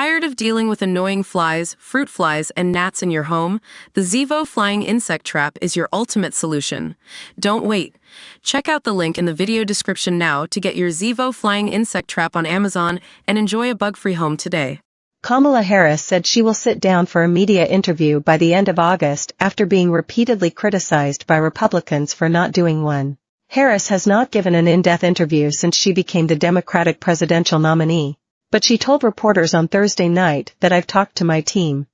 Tired of dealing with annoying flies, fruit flies, and gnats in your home? The Zevo Flying Insect Trap is your ultimate solution. Don't wait. Check out the link in the video description now to get your Zevo Flying Insect Trap on Amazon and enjoy a bug-free home today. Kamala Harris said she will sit down for a media interview by the end of August after being repeatedly criticized by Republicans for not doing one. Harris has not given an in-depth interview since she became the Democratic presidential nominee, but she told reporters on Thursday night that "I've talked to my team.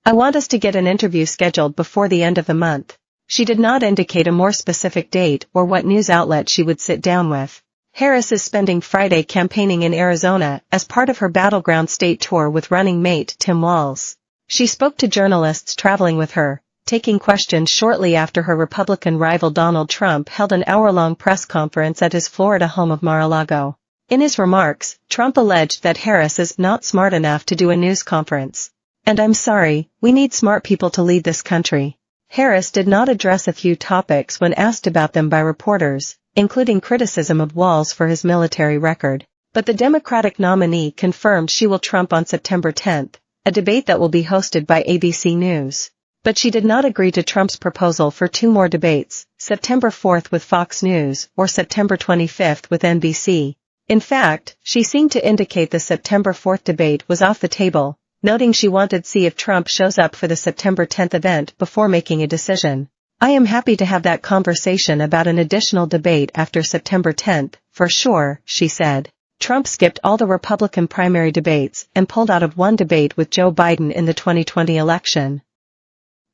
I want us to get an interview scheduled before the end of the month." She did not indicate a more specific date or what news outlet she would sit down with. Harris is spending Friday campaigning in Arizona as part of her battleground state tour with running mate Tim Walz. She spoke to journalists traveling with her, taking questions shortly after her Republican rival Donald Trump held an hour-long press conference at his Florida home of Mar-a-Lago. In his remarks, Trump alleged that Harris is not smart enough to do a news conference. "And I'm sorry, we need smart people to lead this country." Harris did not address a few topics when asked about them by reporters, including criticism of Walz for his military record. But the Democratic nominee confirmed she will trump on September 10th, a debate that will be hosted by ABC News. But she did not agree to Trump's proposal for two more debates, September 4th with Fox News or September 25th with NBC. In fact, she seemed to indicate the September 4th debate was off the table, noting she wanted to see if Trump shows up for the September 10th event before making a decision. "I am happy to have that conversation about an additional debate after September 10th, for sure," she said. Trump skipped all the Republican primary debates and pulled out of one debate with Joe Biden in the 2020 election.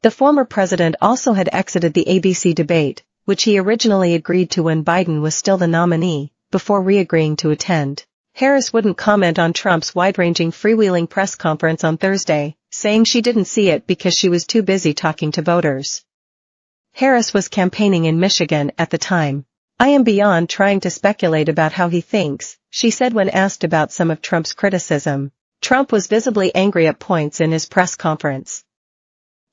The former president also had exited the ABC debate, which he originally agreed to when Biden was still the nominee, before re-agreeing to attend. Harris wouldn't comment on Trump's wide-ranging freewheeling press conference on Thursday, saying she didn't see it because she was too busy talking to voters. Harris was campaigning in Michigan at the time. "I am beyond trying to speculate about how he thinks," she said when asked about some of Trump's criticism. Trump was visibly angry at points in his press conference.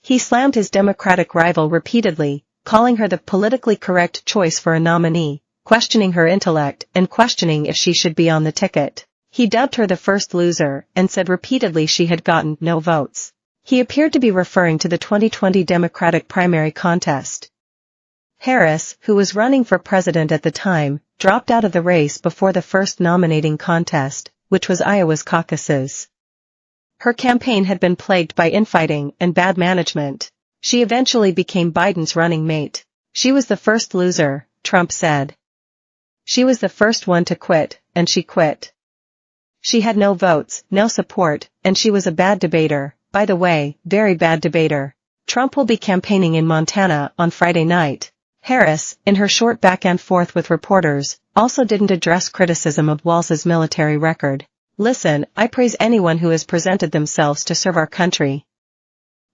He slammed his Democratic rival repeatedly, calling her the politically correct choice for a nominee, questioning her intellect and questioning if she should be on the ticket. He dubbed her the first loser and said repeatedly she had gotten no votes. He appeared to be referring to the 2020 Democratic primary contest. Harris, who was running for president at the time, dropped out of the race before the first nominating contest, which was Iowa's caucuses. Her campaign had been plagued by infighting and bad management. She eventually became Biden's running mate. "She was the first loser," Trump said. "She was the first one to quit, and she quit. She had no votes, no support, and she was a bad debater, by the way, very bad debater." Trump will be campaigning in Montana on Friday night. Harris, in her short back-and-forth with reporters, also didn't address criticism of Walz's military record. "Listen, I praise anyone who has presented themselves to serve our country.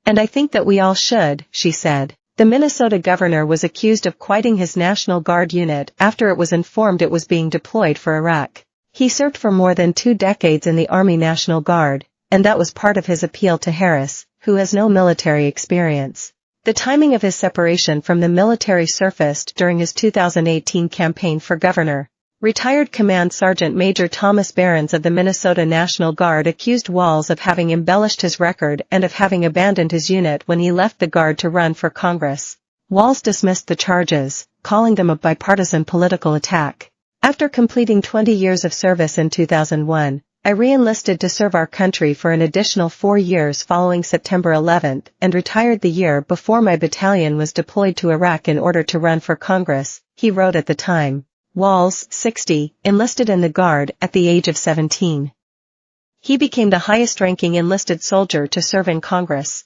And I think that we all should," she said. The Minnesota governor was accused of quieting his National Guard unit after it was informed it was being deployed for Iraq. He served for more than 2 decades in the Army National Guard, and that was part of his appeal to Harris, who has no military experience. The timing of his separation from the military surfaced during his 2018 campaign for governor. Retired Command Sergeant Major Thomas Behrens of the Minnesota National Guard accused Walz of having embellished his record and of having abandoned his unit when he left the Guard to run for Congress. Walz dismissed the charges, calling them a bipartisan political attack. "After completing 20 years of service in 2001, I re-enlisted to serve our country for an additional 4 years following September 11th and retired the year before my battalion was deployed to Iraq in order to run for Congress," he wrote at the time. Walz, 60, enlisted in the Guard at the age of 17. He became the highest-ranking enlisted soldier to serve in Congress.